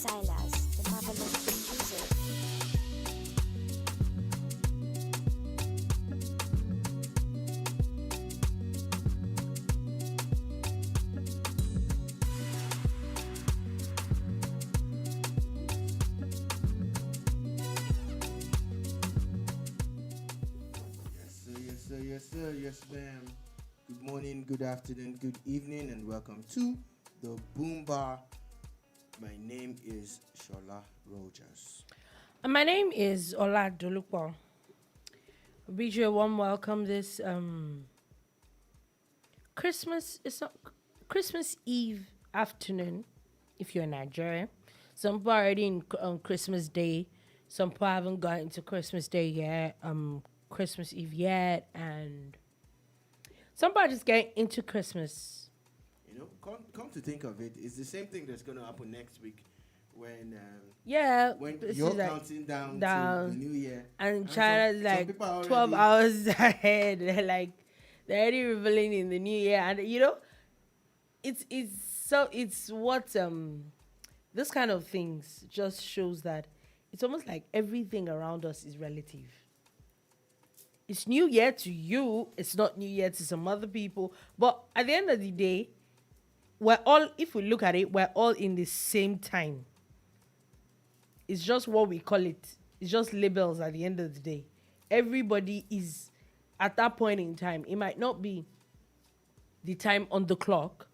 Silas, the marvelous producer. Yes, ma'am. Good morning, good afternoon, good evening, and welcome to the Boom Bar. My name is Shola Rogers. And my name is Ola Dolupo. Bid you a warm welcome this Christmas. It's not Christmas Eve afternoon if you're in Nigeria. Some people are already on Christmas Day. Some people haven't gotten to Christmas Day yet. Christmas Eve yet, and some people are just getting into Christmas. Come to think of it, it's the same thing that's going to happen next week when Yeah, when this you're is like counting down to down. the new year. And Some China's like people are 12 already hours ahead. They're already reveling in the new year, and it's what this kind of things just shows that it's almost like everything around us is relative. It's new year to you, it's not new year to some other people, but at the end of the day, we're all, if we look at it, we're all in the same time. It's just what we call it. It's just labels at the end of the day. Everybody is at that point in time. It might not be the time on the clock,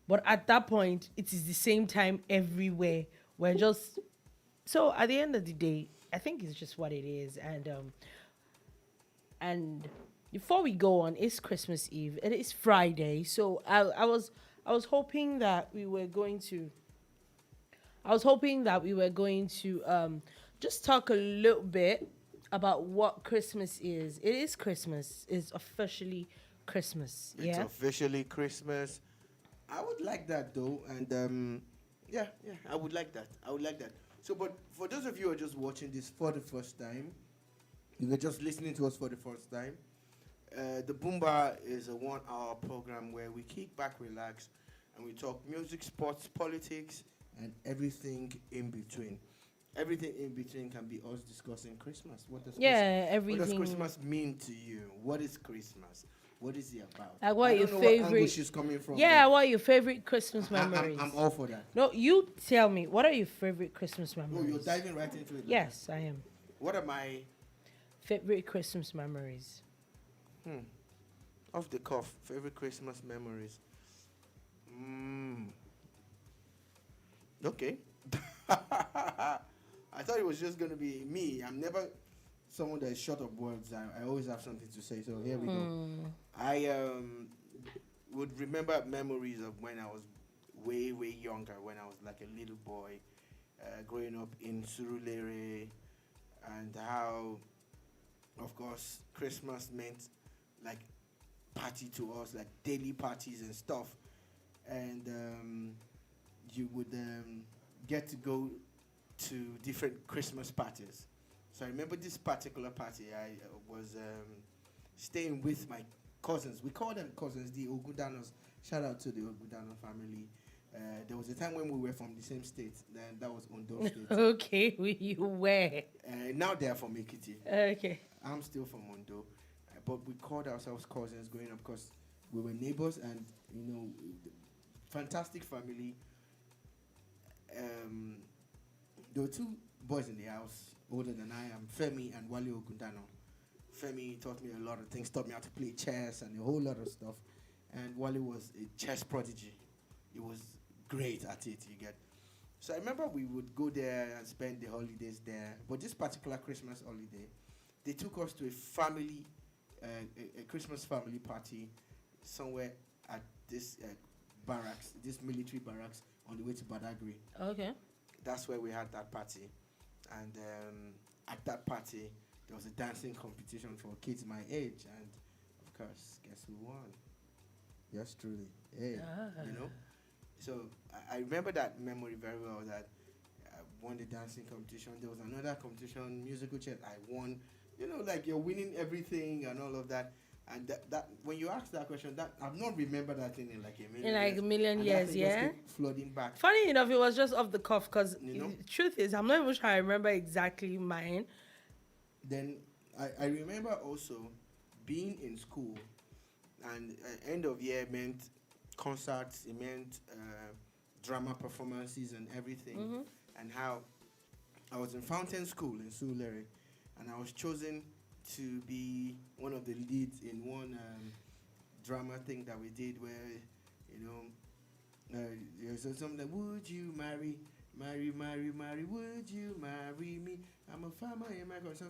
but at that point, it is the same time everywhere. We're just so at the end of the day, I think it's just what it is. And before we go on, it's Christmas Eve. It is Friday, so I was hoping that we were going to just talk a little bit about what Christmas is. It is Christmas. It's officially Christmas. It's Yeah. officially Christmas. I would like that though, and yeah, I would like that. I would like that. So, but for those of you who are just watching this for the first time, if you're just listening to us for the first time, the Boomba is a 1 hour program where we kick back, relax, and we talk music, sports, politics, and everything in between. Everything in between can be us discussing Christmas. Yeah, What does everything. Christmas mean to you? What is Christmas? What is it about? Like, what I are your don't know what angle favorite? she's coming from. Yeah, but what are your favorite Christmas I- memories? I'm all for that. No, you tell me. What are your favorite Christmas Oh, memories? you're diving right into it. Yes, I am. What are my Favorite Christmas memories. off the cuff favorite Christmas memories? Okay. I thought it was just gonna be me. I'm never someone that is short of words. I always have something to say. So here we go. I would remember memories of when I was way younger, when I was like a little boy, growing up in Surulere, and how, of course, Christmas meant like party to us, like daily parties and stuff, and you would get to go to different Christmas parties. So I remember this particular party. I was staying with my cousins. We call them cousins, the Ogudanos. Shout out to the Ogudano family. There was a time when we were from the same state. Then that was Ondo State. Okay, you were. Now they are from Ekiti. Okay. I'm still from Ondo, but we called ourselves cousins growing up because we were neighbors, and fantastic family. There were two boys in the house, older than I am, Femi and Wale Ogundano. Femi taught me a lot of things, taught me how to play chess and a whole lot of stuff. And Wale was a chess prodigy. He was great at it, you get. So I remember we would go there and spend the holidays there. But this particular Christmas holiday, they took us to a family, a Christmas family party somewhere at this barracks, this military barracks on the way to Badagry. Okay. That's where we had that party. And at that party, there was a dancing competition for kids my age. And, of course, guess who won? Yes, truly. Hey, So I remember that memory very well, that I won the dancing competition. There was another competition, musical chairs. I won. Like you're winning everything and all of that. And that when you ask that question, that I've not remembered that thing in like a million In like years. a million And that years, thing just yeah. keep flooding back. Funny enough, it was just off the cuff because You know? truth is, I'm not even sure I remember exactly mine. Then I remember also being in school, and end of year meant concerts, it meant drama performances and everything, and how I was in Fountain School in Sulere, and I was chosen to be one of the leads in one drama thing that we did where, you know, there's something like, would you marry, would you marry me? I'm a farmer in my God, some.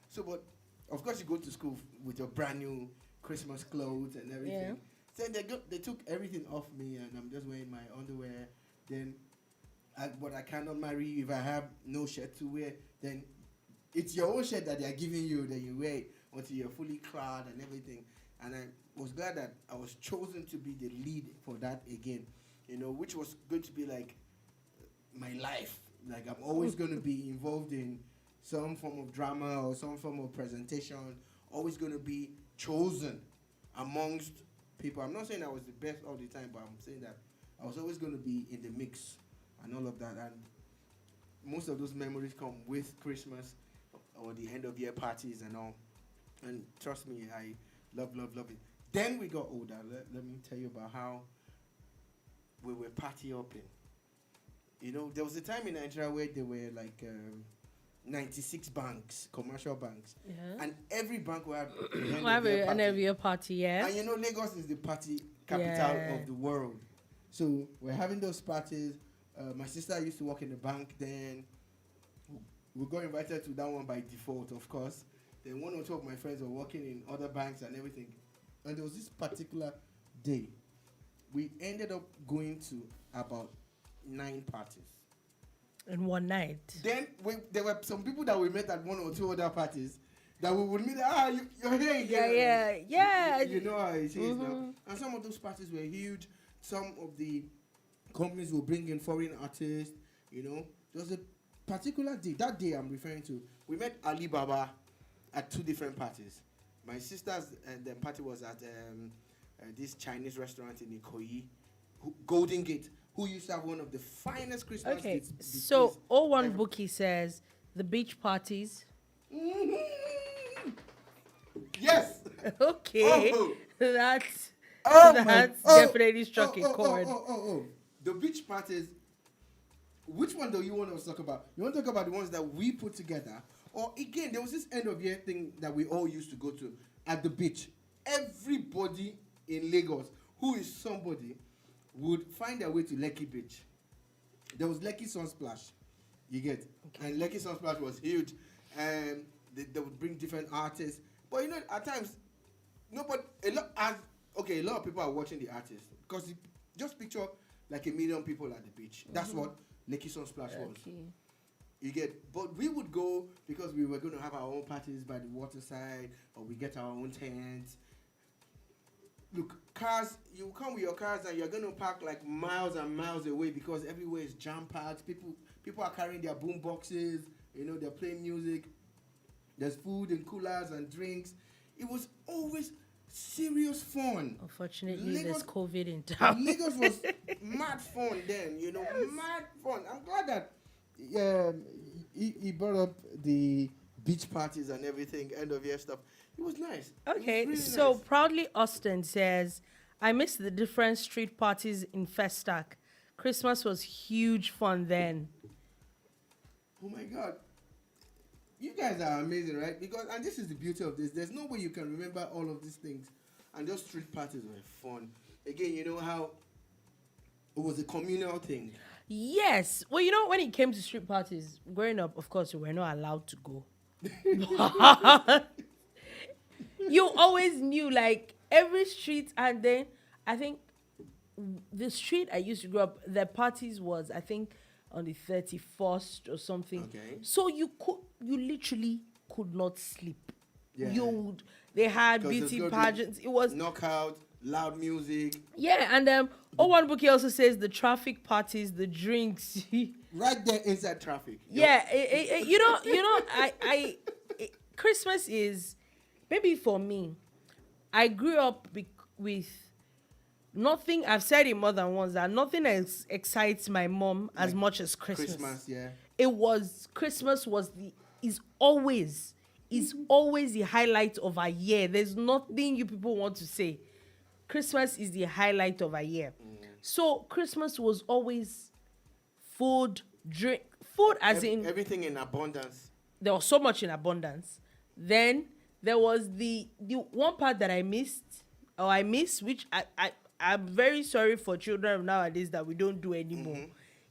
So, but of course, you go to school with your brand new Christmas clothes and everything. So they took everything off me, and I'm just wearing my underwear. Then, but I cannot marry you if I have no shirt to wear. Then it's your own shirt that they're giving you, then you wear it until you're fully clad and everything. And I was glad that I was chosen to be the lead for that again, you know, which was going to be like my life. Like I'm always going to be involved in some form of drama or some form of presentation, always going to be chosen amongst people. I'm not saying I was the best all the time, but I'm saying that I was always going to be in the mix and all of that. And most of those memories come with Christmas or the end of year parties and all. And trust me, I love it. Then we got older. Let me tell you about how we were party hopping. You know, there was a time in Nigeria where there were like 96 banks, commercial banks. Yeah. And every bank will have an end of year party, yeah. And you know, Lagos is the party capital of the world. So we're having those parties. My sister used to work in the bank then. We got invited to that one by default, of course. Then one or two of my friends were working in other banks and everything. And there was this particular day. We ended up going to about 9 parties. In one night. Then there were some people that we met at one or two other parties that we would meet. You're here again. Yeah. You know how it is now. And some of those parties were huge. Some of the companies will bring in foreign artists. You know, there was a particular day. That day I'm referring to. We met Alibaba at 2 different parties. My sister's the party was at this Chinese restaurant in Ikoyi, Golden Gate, who used to have one of the finest Christmas dates. So, 01 Bookie says the beach parties. Mm-hmm. Yes. Okay. That's definitely struck a chord. The beach parties. Which one do you want to talk about? You want to talk about the ones that we put together? Or again, there was this end of year thing that we all used to go to at the beach. Everybody in Lagos who is somebody would find their way to Lekki Beach. There was Lekki Sunsplash, you get, and Lekki Sunsplash was huge, and they would bring different artists. But you know, at times, a lot of people are watching the artists because just picture like 1 million people at the beach. That's what Lekki Sunsplash was. You get, but we would go because we were going to have our own parties by the waterside, or we get our own tents. Look, cars, you come with your cars and you're going to park like miles and miles away because everywhere is jam-packed. People are carrying their boom boxes, you know, they're playing music. There's food and coolers and drinks. It was always serious fun. Unfortunately, there's COVID in town. Lagos was mad fun then, you know, mad fun. I'm glad that he brought up the beach parties and everything, end of year stuff. It was nice. Okay, really so nice. Proudly Austin says, I miss the different street parties in Festac. Christmas was huge fun then. Oh my God. You guys are amazing, right? And this is the beauty of this. There's no way you can remember all of these things. And those street parties were fun. Again, you know how it was a communal thing. Yes. Well, you know, when it came to street parties, growing up, of course, we were not allowed to go. You always knew, like, every street. And then, I think, the street I used to grow up, the parties was, I think, on the 31st or something. Okay. So you literally could not sleep. Yeah. They had beauty pageants. It was knockout, loud music. Yeah, and one Bookie also says the traffic parties, the drinks. Right there inside traffic. Yeah, Christmas is, maybe for me, I grew up with nothing. I've said it more than once that nothing else excites my mom as Like much as Christmas. Christmas, yeah. It was Christmas is always the highlight of a year. There's nothing you people want to say. Christmas is the highlight of a year. So Christmas was always food, drink, food as in Everything in abundance. there was so much in abundance. Then there was the one part that I miss, which I'm very sorry for children nowadays that we don't do anymore.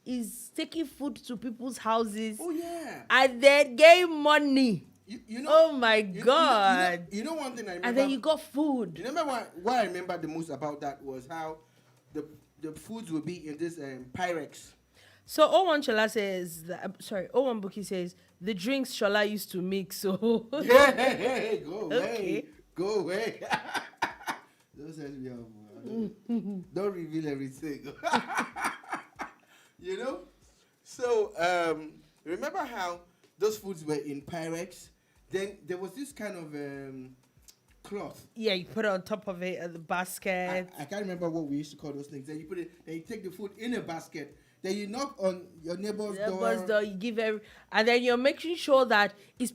Is taking food to people's houses. Oh yeah. And then gave money. You know, Oh my God. You know one thing I remember. And then you got food. You remember what I remember the most about that was how the foods would be in this Pyrex. So O1 Shola says, O1 Buki says, the drinks Shola used to mix. So Yeah, go away. Okay. Go away. Don't set me up. Don't reveal everything. You know? So, remember how those foods were in Pyrex? Then there was this kind of cloth. yeah, you put it on top of it, the basket. I can't remember what we used to call those things. Then you put it, then you take the food in a basket. Then you knock on your neighbor's door. You give and then you're making sure that it's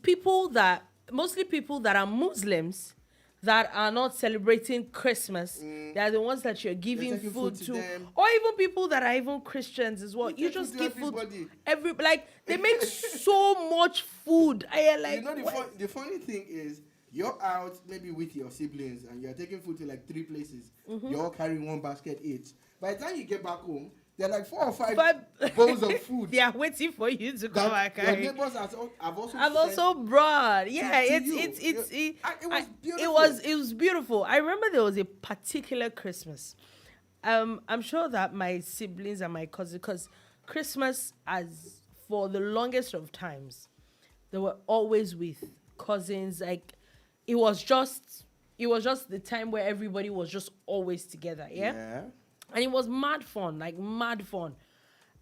mostly people that are Muslims that are not celebrating Christmas. They're the ones that you're giving taking food food to to, them. or even people that are even Christians as well. You take just food to give food. everybody. They make so much food. I am like, You know the funny thing is, you're out maybe with your siblings and you're taking food to like 3 places. You're all carrying 1 basket each. By the time you get back home, there are like 4 or 5 bowls of food. They are waiting for you to come back. Your neighbors have also I've also brought. Yeah, to it was beautiful. It was beautiful. I remember there was a particular Christmas. I'm sure that my siblings and my cousins, because Christmas, as for the longest of times, they were always with cousins. Like it was just the time where everybody was just always together. Yeah. And it was mad fun.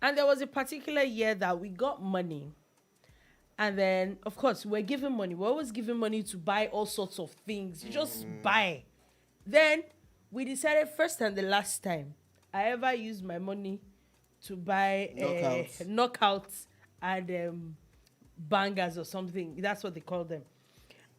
And there was a particular year that we got money. And then, of course, we're given money. We're always giving money to buy all sorts of things. You just buy. Then, we decided first and the last time I ever used my money to buy knockouts and bangers or something. That's what they call them.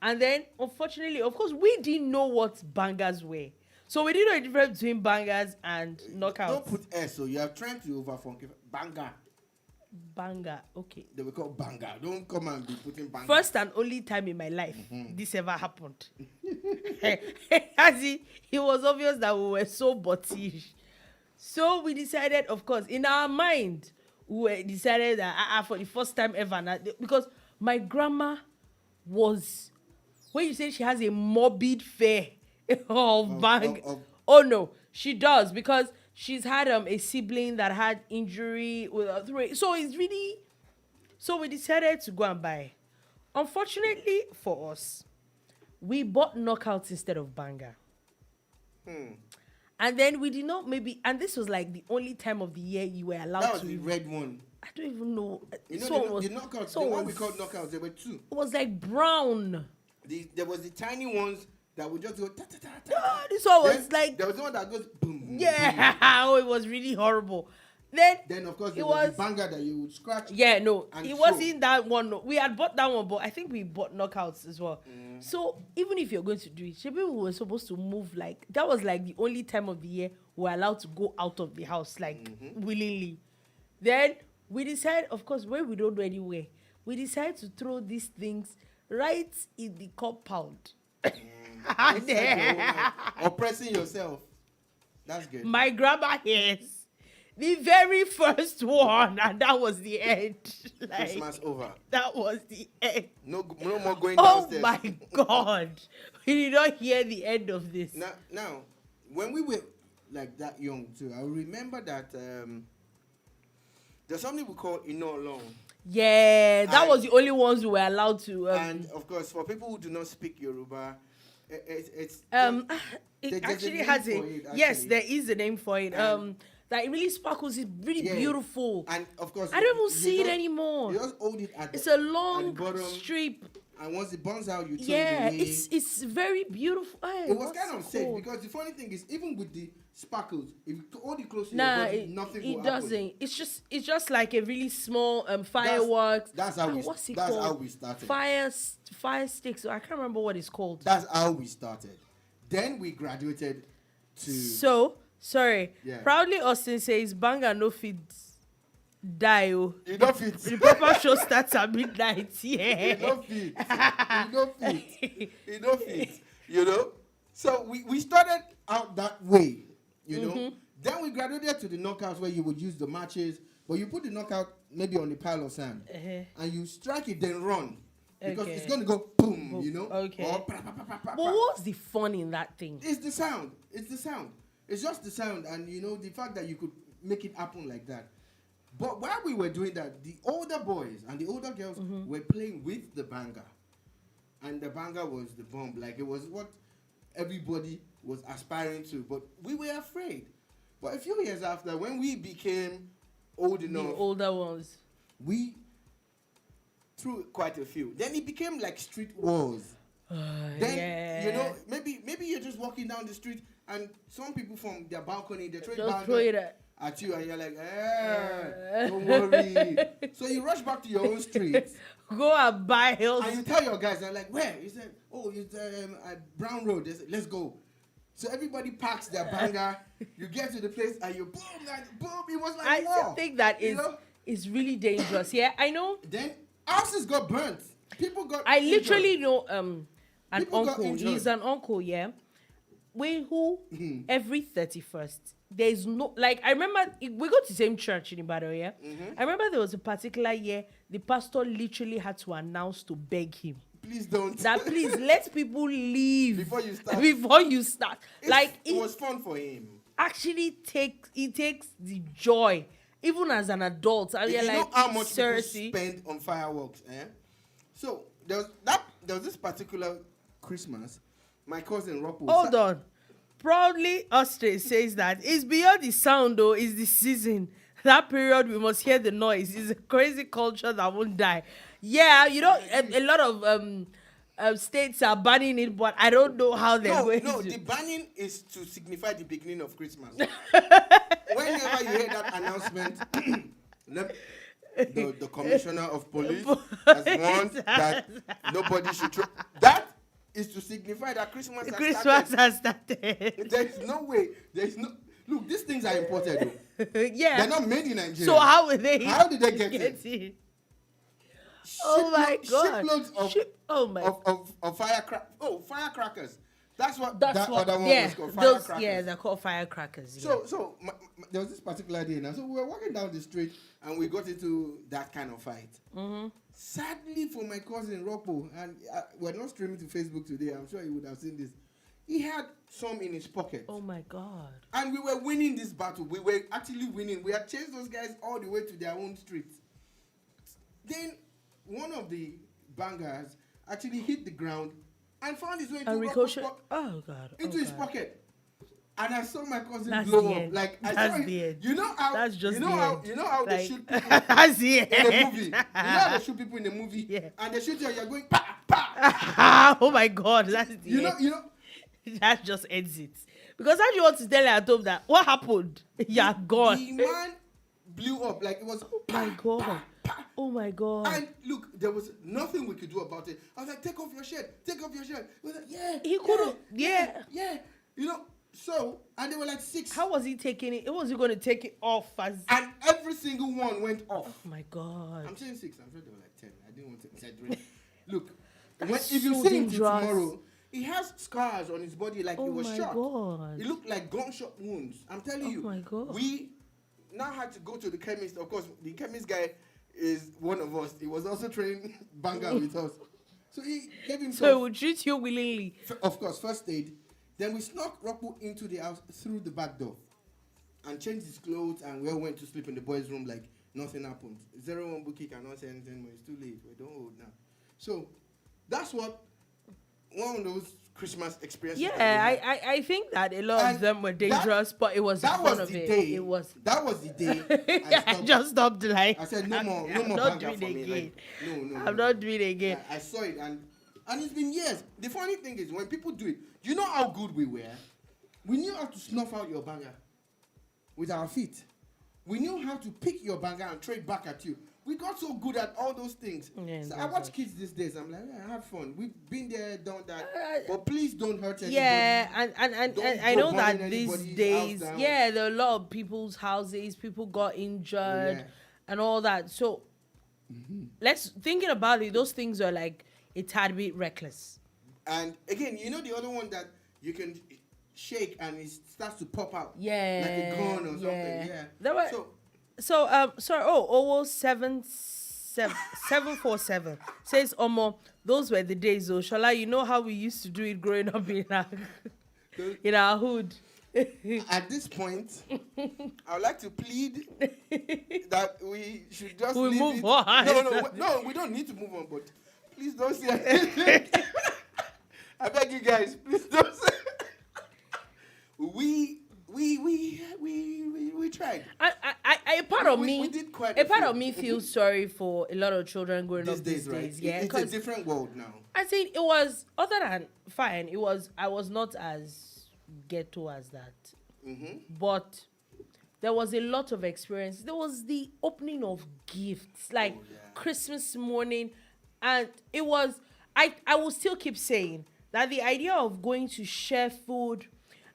And then, unfortunately, of course, we didn't know what bangers were. So we didn't know the difference between bangers and knockouts. Don't put S, so you are trying to over-funky. Banger. Okay. They will call banger. Don't come and be putting banger. First and only time in my life this ever happened. As it was obvious that we were so buttish. So we decided, of course, in our mind, we decided that for the first time ever, because my grandma was, when you say she has a morbid fear of bang. Oh no, she does, because she's had a sibling that had injury with a throat. So we decided to go and buy. Unfortunately for us, we bought knockouts instead of banger. And then we did not and this was like the only time of the year you were allowed to. That was the red one. I don't even know. You know, the knockouts, the one we called knockouts, there were 2. It was like brown. There was the tiny ones that would just go ta ta ta ta. No, this one was like, there was the one that goes boom. Boom, yeah. boom. Oh, it was really horrible. Then of course there was the banger that you would scratch. Yeah, no, and it throw. wasn't that one. No. We had bought that one, but I think we bought knockouts as well. So even if you're going to do it, maybe we were supposed to move. Like that was like the only time of the year we're allowed to go out of the house, like willingly. Then we decide, of course, when we don't know anywhere, we decide to throw these things right in the compound. Oppressing yourself. That's good. My grandma hears the very first one, and that was the end. Like, Christmas over. That was the end. No more going Oh downstairs. my God. We did not hear the end of this. Now, when we were like that young too, I remember that there's something we call Ino Alone. Yeah, that was the only ones we were allowed to. And of course, for people who do not speak Yoruba, it actually has yes, there is a name for it. That it really sparkles. It's really beautiful. And of course, I don't even see it anymore. You just hold it at It's a long strip. and once it burns out, you throw Yeah, it away. it's very beautiful. Hey, It was what's kind of it safe called? because the funny thing is, even with the sparkles, if you hold it close to Nah, your body, it, nothing it will doesn't. happen. It's just like a really small fireworks. That's how we. What's it That's called? how we started. Fire sticks. I can't remember what it's called. That's how we started. Then we graduated to. So sorry. Yeah. Proudly Austin says banga no fit die. Oh. You don't fit. The proper show starts at midnight. Yeah. You don't fit. You don't fit. You don't fit. You know. So we started out that way. You know. Then we graduated to the knockouts where you would use the matches, but you put the knockout maybe on a pile of sand, and you strike it, then run. Because it's going to go boom, you know? Okay. Or pa, pa, pa, pa, pa, But pa. what's the fun in that thing? It's the sound. It's the sound. It's just the sound. And, you know, the fact that you could make it happen like that. But while we were doing that, the older boys and the older girls were playing with the banger. And the banger was the bomb. Like, it was what everybody was aspiring to. But we were afraid. But a few years after, when we became old The enough, older ones. we threw quite a few. Then it became like street wars. Then you know, maybe you're just walking down the street and some people from their balcony they're throwing Just banga throw it at you and you're like, don't worry. So you rush back to your own street Go and buy hills. and you tell your guys, they're like, where? You said, oh, it's at Brown Road. They said, let's go. So everybody packs their banger. You get to the place and you boom, and boom. It was like I war. still think that You know? is really dangerous. Yeah, I know. Then houses got burnt. People got I injured. literally know an People got uncle. injured. He's an uncle, yeah. Who every 31st, there's no like I remember we go to the same church in Ibadan, yeah. I remember there was a particular year the pastor literally had to announce to beg him Please don't. that please let people leave Before you start. Before you start. Like it was fun for him. actually takes the joy even as an adult. And you're You know like, how much people seriously. spend on fireworks, eh? So there was this particular Christmas, my cousin Rocco. Hold on. Proudly Australia says that it's beyond the sound though, it's the season. That period we must hear the noise. It's a crazy culture that won't die. Yeah, you know, a lot of states are banning it, but I don't know how they're going No, to. the banning is to signify the beginning of Christmas. Whenever you hear that announcement, the commissioner of police has warned that nobody should throw. That is to signify that Christmas Has started. There's no way. There's no. Look, these things are imported. Though. Yeah. They're not made in Nigeria. So how will they? How did they get it? Oh my God. Shiploads of firecrackers. That's what that other one was called. Firecrackers. Yeah, they're called firecrackers. So there was this particular day now. So we were walking down the street and we got into that kind of fight. Sadly for my cousin Rocco, and we're not streaming to Facebook today. I'm sure he would have seen this. He had some in his pocket. Oh my God. And we were winning this battle. We were actually winning. We had chased those guys all the way to their own street. Then one of the bangers actually hit the ground and found his way into Ricochet. Rocco's Oh God. into his pocket. And I saw my cousin That's blow the up. end. Like I That's saw the it. end. You know how That's just you know the how end. you know how they Like, shoot people That's the in a movie. You know how they shoot people in a movie? Yeah. And they shoot you and you're going pa pa. Oh my God. That's the You end. know That just ends it. Because how do you want to tell her at home that what happened? You're gone. the man blew up like it was Oh my God. Oh my God. And look, there was nothing we could do about it. I was like, take off your shirt. Take off your shirt. He was like, yeah. He couldn't. Yeah. You know, so, and they were like 6. How was he taking it? How was he going to take it off as? And every single one went off. Oh my God. I'm saying 6. I'm sure they were like 10. I didn't want to exaggerate. Look, That's if you so see him dangerous. tomorrow, he has scars on his body like he Oh was my shot. God. It looked like gunshot wounds. I'm telling Oh you. my God. We now had to go to the chemist. Of course, the chemist guy is one of us. He was also trained banger with us. So he gave him So some, he would treat you willingly. of course, first aid. Then we snuck Rocco into the house through the back door and changed his clothes, and we all went to sleep in the boys' room like nothing happened. 01 Bookie cannot say anything, but it's too late. We don't hold now. So that's what one of those Christmas experiences. Yeah, I think that a lot of And them were dangerous, but it was the that fun was of the it. day. It was. That was the day. I just stopped the line. I said no more I'm banger not for doing me. it again. Like, no. I'm not doing it again. I saw it and And it's been years. The funny thing is, when people do it, you know how good we were? We knew how to snuff out your banger with our feet. We knew how to pick your banger and throw it back at you. We got so good at all those things. Yeah, so I watch kids these days. I'm like, yeah, have fun. We've been there, done that. But please don't hurt anybody. Yeah, and I know that these days, there are a lot of people's houses. People got injured and all that. So let's thinking about it. Those things are like a tad bit reckless. And again, you know the other one that you can shake and it starts to pop out. Yeah, like a gun or something. Yeah. There were, sorry. Oh, 747 says, Omo, those were the days, oh, Shala, you know how we used to do it growing up in our hood. At this point, I would like to plead that we should just move on. No, we don't need to move on, but please don't say anything. I beg you guys, please don't say. We tried. A part of me, we did quite a part of me feels sorry for a lot of children growing up these days. Right? Yeah, it's a different world now. I think it was, other than fine, I was not as ghetto as that, but there was a lot of experience. There was the opening of gifts, like Christmas morning, and it was. I will still keep saying that the idea of going to share food,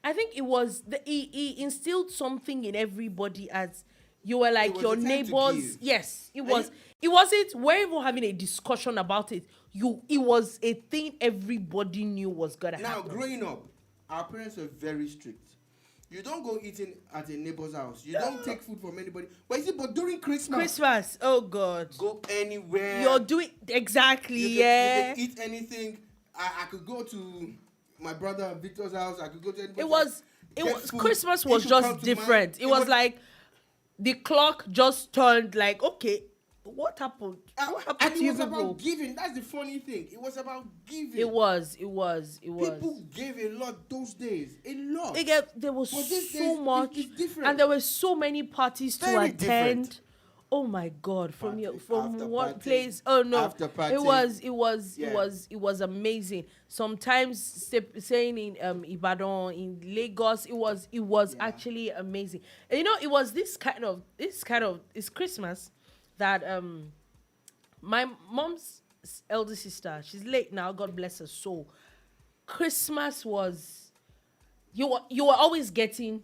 I think it was he instilled something in everybody as you were like your neighbors. Yes, it was. It wasn't. We're even having a discussion about it. It was a thing everybody knew was gonna happen. Now, growing up, our parents were very strict. You don't go eating at a neighbor's house. You don't take food from anybody. But during Christmas, oh God, go anywhere. You're doing exactly. You can eat anything. I could go to my brother Victor's house. I could go to anybody. It was Christmas was just different. It was like the clock just turned. Like, okay, what happened? What happened and to it was people? about giving. That's the funny thing. It was about giving. It was. People gave a lot those days. A lot. There was so days, much, it's different. and there were so many parties to attend. Different. Oh my God! From After one party, place. Oh no! after party. It was amazing. Sometimes saying in Ibadan, in Lagos, it was actually amazing. And you know, it was this kind of it's Christmas that my mom's elder sister, she's late now, God bless her soul. Christmas was you were always getting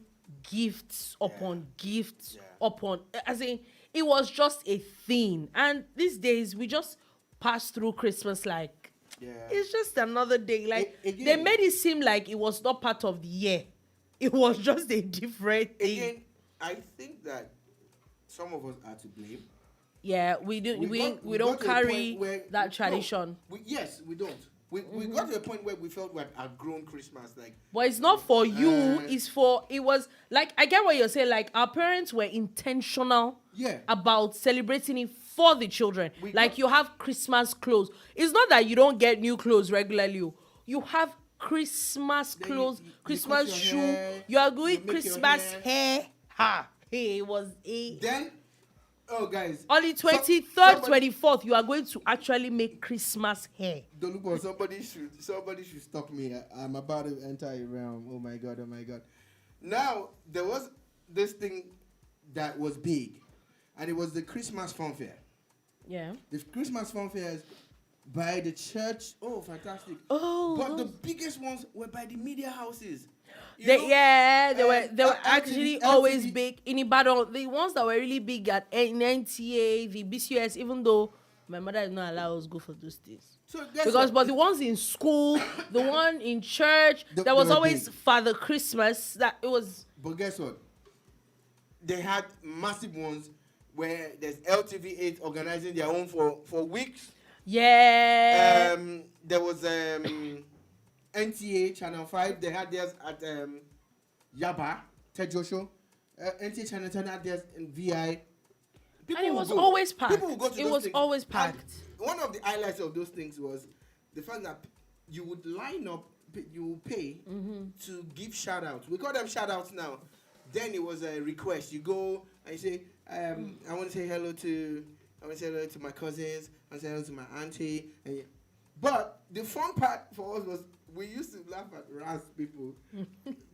gifts upon gifts upon, as in it was just a thing. And these days we just pass through Christmas like it's just another day. Like they made it seem like it was not part of the year. It was just a different thing. Again, I think that some of us are to blame. Yeah, we don't carry that tradition. We don't. We got to a point where we felt we had outgrown Christmas. Like, but it's not for you. It was like, I get what you're saying. Like, our parents were intentional about celebrating it for the children. You have Christmas clothes. It's not that you don't get new clothes regularly. You have Christmas clothes, Christmas shoe. You are doing Christmas hair. Hey, it was then. Oh, guys. On the 23rd, 24th, you are going to actually make Christmas hair. Don't look, somebody should stop me. I'm about to enter a realm. Oh my God. Now, there was this thing that was big, and it was the Christmas fun fair. Yeah. The Christmas fun fairs by the church. Oh, fantastic. Oh. But the biggest ones were by the media houses. They were actually always big in Ibadan. The ones that were really big at NTA, the BCS, even though my mother did not allow us to go for those things. But the ones in school, the one in church, there was always big. Father Christmas. But guess what? They had massive ones where there's LTV8 organizing their own for weeks. Yeah. There was NTA Channel 5, they had theirs at Yaba, Ted Joshua. NTA Channel 10 had theirs in VI. And it was always packed. People would go to those things. Always packed. And one of the highlights of those things was the fact that you would line up, you would pay to give shout-outs. We call them shout-outs now. Then it was a request. You go and you say, I want to say hello to my cousins. I want to say hello to my auntie. And But the fun part for us was we used to laugh at Ras people.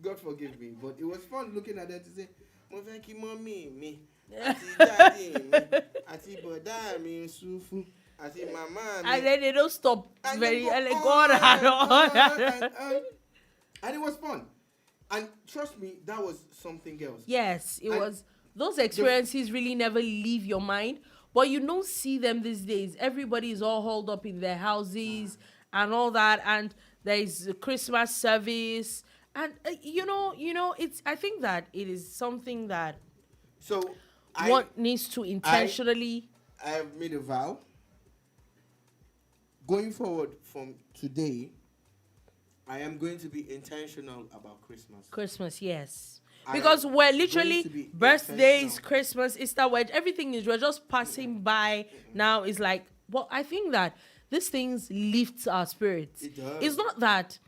God forgive me, but it was fun looking at them to say, "Mo fẹ́ kí mommy mi, àti daddy mi, àti bọ̀dá mi Sufu, àti mama mi." And then they don't stop And very they and go they go on and on. and it was fun. And trust me, that was something else. Yes, it And was. Those experiences really never leave your mind, but you don't see them these days. Everybody is all holed up in their houses and all that, and there is a Christmas service, and it's. I think that it is something that So one needs to intentionally. I have made a vow. Going forward from today, I am going to be intentional about Christmas. Yes. I Because am we're going to literally be birthdays, intentional. Christmas, Easter, everything is we're just passing by now. It's like, well, I think that these things lifts our spirits. It does. It's not that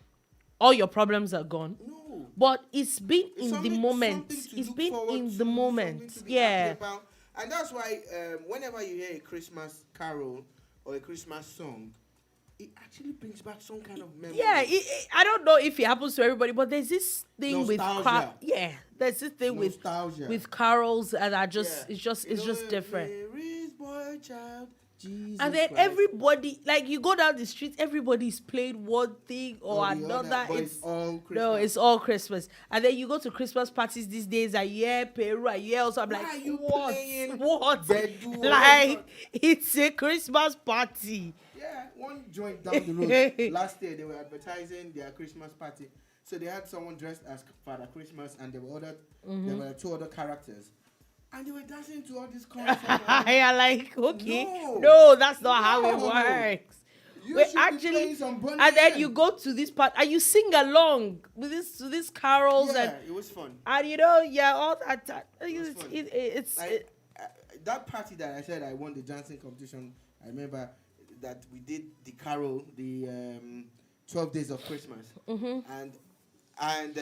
all your problems are gone, No. but it's been It's in the something- moment. something to It's look been forward in to, the something moment. to be Yeah. happy about. And that's why whenever you hear a Christmas carol or a Christmas song, it actually brings back some kind of memory. Yeah, I don't know if it happens to everybody, but there's this thing Nostalgia. there's this thing Nostalgia. with carols and I just Yeah. it's just You know, different. Mary's boy child, Jesus And then Christ. everybody, like you go down the street, everybody's playing one thing or Or the another. other, but it's all Christmas. No, it's all Christmas. And then you go to Christmas parties these days, and yeah, Peru, and yeah, also I'm Why like, are you what? playing What? Bedu? Like it's a Christmas party. Yeah, one joint down the road last year they were advertising their Christmas party. So they had someone dressed as Father Christmas and there were two other characters. And they were dancing to all these songs. Yeah, like okay, No. no, that's not how it No. works. You Wait, should be actually, playing some Bonnie and then M. you go to this part and you sing along with to these carols Yeah, and it was fun. all that. was It's, fun. it's Like, that party that I said I won the dancing competition, I remember that we did the carol, the 12 days of Christmas. Mm-hmm. And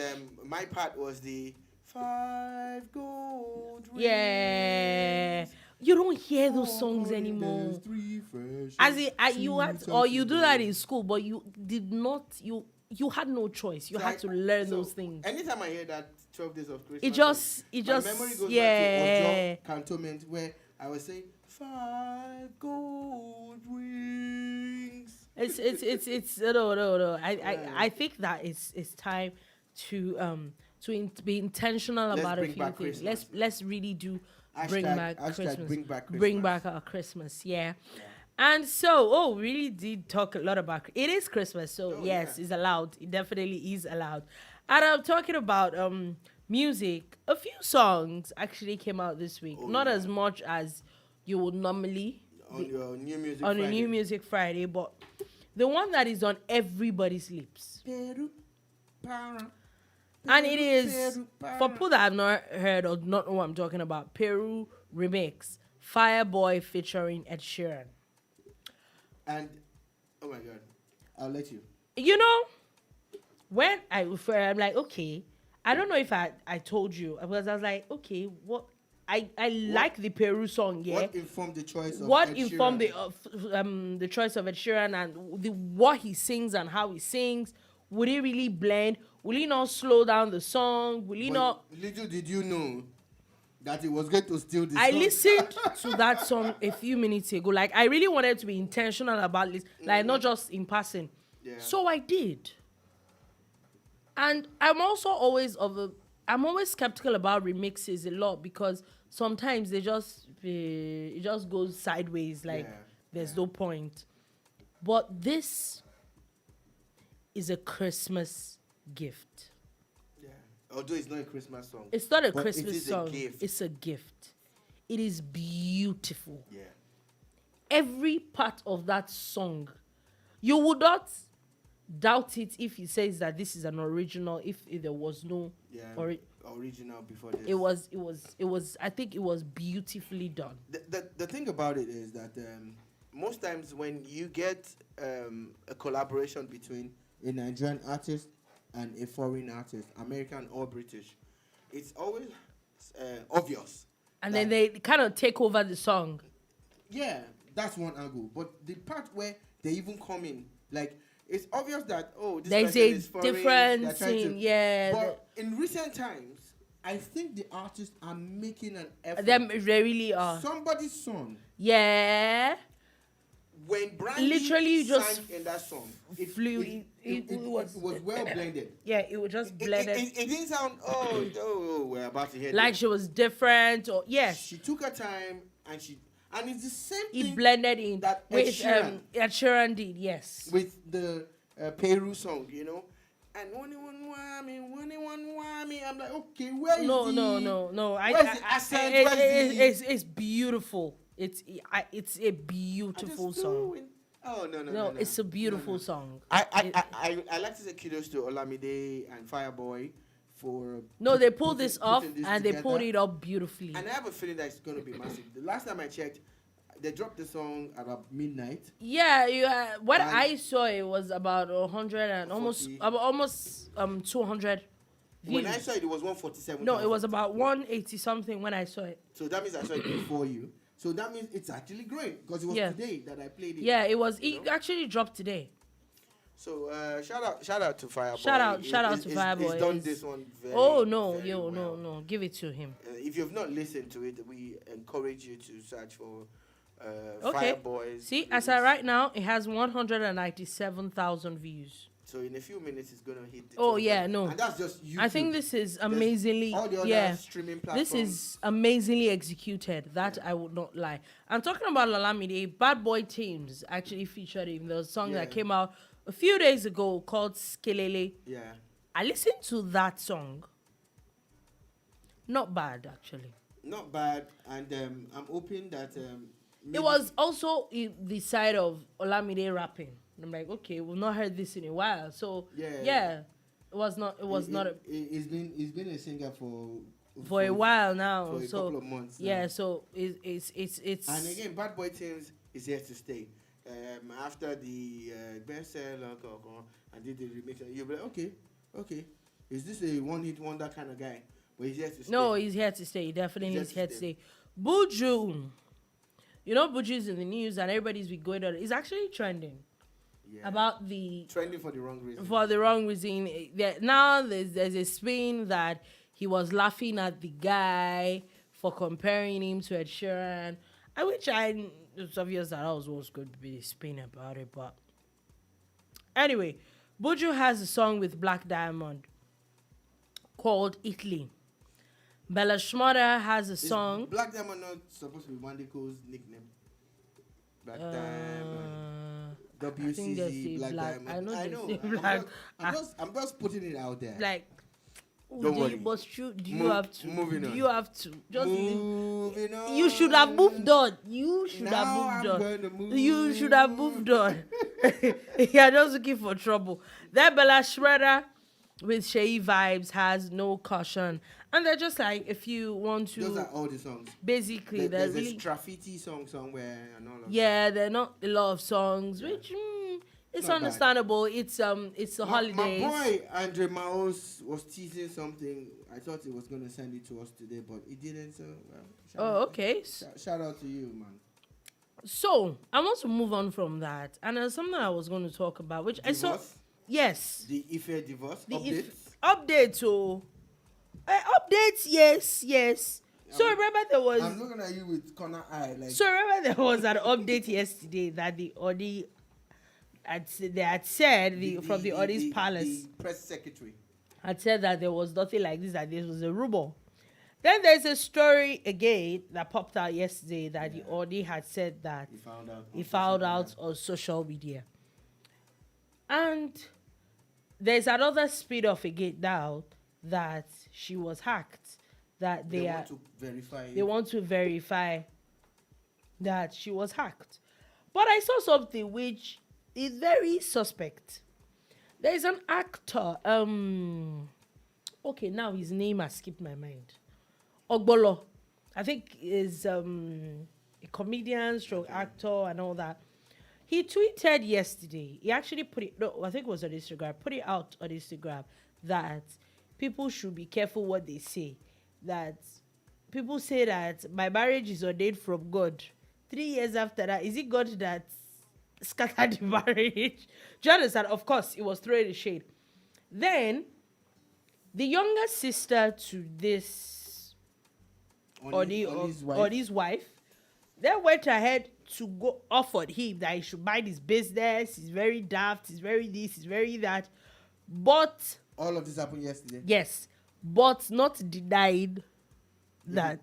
my part was the 5 gold rings. yeah. You don't hear those 4 songs golden anymore. days, 3 fresh As in, and you 2 had, or you do that Saturdays. in school, but you did not. You had no choice. You So had to learn those things. Anytime I hear that 12 days of Christmas, It just, my memory goes yeah. back to Ojo Cantonment where I was saying 5 gold rings. It's no. Yeah. I think that it's time to be intentional Let's about a bring few back things. Christmas. Let's really do bring Hashtag- back hashtag Christmas. bring back Bring Christmas. back our Christmas. Yeah. And so, we really did talk a lot about it. Is Christmas, so Oh, yes, yeah. it's allowed. It definitely is allowed. And I'm talking about music. A few songs actually came out this week. Oh, Not yeah. as much as you would normally On your new music on a Friday. New Music Friday, but the one that is on everybody's lips. Peru, para, And it Peru, is, Peru, para. for people that have not heard or not know what I'm talking about, Peru remix, Fireboy featuring Ed Sheeran. And oh my god, I'll let you. You know, when I'm like, okay, I don't know if I told you, because I was like, okay, what? I like the Peru song, yeah. What informed the choice of What Ed informed Sheeran? the choice of Ed Sheeran and what he sings and how he sings? Would he really blend? Will he not slow down the song? Will he But not? little did you know that he was going to steal the I song. listened to that song a few minutes ago. Like, I really wanted to be intentional about this, like not just in passing. Yeah. So I did. And I'm also always I'm always skeptical about remixes a lot because sometimes it just goes sideways. Like Yeah, there's yeah. no point. But this is a Christmas gift. Yeah. Although it's not a Christmas song. It's not a But it Christmas is a song. gift. It's a gift. It is beautiful. Yeah. Every part of that song, you would not doubt it if he says that this is an original. If there was no, Yeah. ori- Original before this. it was. I think it was beautifully done. The thing about it is that most times when you get a collaboration between a Nigerian artist and a foreign artist, American or British, it's always obvious. And then they kind of take over the song. Yeah, that's one angle. But the part where they even come in Like, it's obvious that, oh, this There's person a is foreign. different they're trying thing, to- yeah. But in recent times, I think the artists are making an effort. They really are. Somebody's song, Yeah. when Brandy Literally just sang in that song, it flew. it was well blended. Yeah, it was just blended. It didn't sound, we're about to hear Like this. she was different, or yes, She took her time, and it's the same it thing blended in that Ed with Sheeran. Ed Sheeran did, yes. with the Peru song, you know. And one whammy. I'm like, okay, where is No. where's the accent? Where's the- It's beautiful. It's a beautiful song. No, it's a beautiful song. I like to say kudos to Olamide and Fireboy for They pulled this off putting this and they together. pulled it up beautifully. And I have a feeling that it's going to be massive. The last time I checked, they dropped the song at about midnight. Yeah, what And I saw, it was about 100 and almost 200 views. When I saw it, it was 147. No, it was about 180 something when I saw it. So that means I saw it before you. So that means it's actually great because it was Yeah. today that I played it. Yeah, it was. You It know? actually dropped today. So shout out to Fireboy. Shout out to Fireboy. He's done this one very, Oh no, very well. no, give it to him. If you've not listened to it, we encourage you to search for Okay. Fireboy's. See, as of right now, it has 197,000 views. So in a few minutes, it's gonna hit. The Oh, 200. yeah, no. And that's just YouTube. I think this is There's amazingly, all the other yeah. streaming platforms. This is amazingly executed. That I would not lie. I'm talking about Olamide. Bad Boy Teams actually featured him. There was a song that Yeah. came out a few days ago called Skelele. Yeah. I listened to that song. Not bad, actually. Not bad, and I'm hoping that maybe It was also the side of Olamide rapping. I'm like, okay, we've not heard this in a while. So Yeah. it was not. It was not He's been a singer for for a while now. for a So couple of months. now. yeah, so it's And again, Bad Boy Teams is here to stay. After the bestseller and did the remix, you'll be like, okay, is this a one-hit wonder kind of guy? But he's here to stay. no, he's here to stay. He definitely He's is here to stay. Buju, Buju's in the news and everybody's been going on. It's actually trending Yeah. about the Trending for the wrong reason. for the wrong reason. Now there's a spin that he was laughing at the guy for comparing him to Ed Sheeran. It's obvious that was what's going to be a spin about it, but anyway, Buju has a song with Black Diamond called Italy. Bella Shmurda has a Is song. Black Diamond not supposed to be Wandeko's nickname? Black Diamond. I think they say WCZ, Black black. Diamond. I know they say I'm black. I'm just putting it out there. Don't do worry. you, but do you Move- have to? moving Do on. you have to? Just leave. Moving on. You should have moved on. You should have Now moved I'm on. going to move You should have moved on. You're just looking for trouble. That Bella Shmurda with Shay Vibes has no caution. And they're just like, if you want to, Those are all the songs. basically, they're There's really, a graffiti song somewhere and all of yeah, they're not a lot of songs, which it's Not bad. understandable. It's the that. holidays. My boy Andre Maos was teasing something. I thought he was going to send it to us today, but he didn't. So, shout Oh, out- okay. Shout out to you, man. So I want to move on from that, and there's something I was going to talk about, which I saw. Divorce? Yes, The Ife divorce the updates. update. So updates. Yes. So remember there was. I'm looking at you with corner eye. Like, So remember there was an update yesterday that the Ooni they had said from the Ooni's palace The press secretary. had said that there was nothing like this, that this was a rumor. Then there's a story again that popped out yesterday that the Ooni had said that He found out. he found out on social media. And there's another speed off again now that she was hacked. That They they want to verify. they want to verify that she was hacked. But I saw something which is very suspect. There is an actor. Okay, now his name has skipped my mind. Ogbolo. I think is a comedian, stroke actor, and all that. He tweeted yesterday. He actually put it. No, I think it was on Instagram. Put it out on Instagram that people should be careful what they say. That people say that my marriage is ordained from God. 3 years after that, is it God that scatter the marriage. Do you understand? Of course, it was throwing the shade. Then the younger sister to this Oni's wife, then went ahead to go offered him that he should mind his business. He's very daft. He's very this. He's very that. But all of this happened yesterday. yes, but not denied that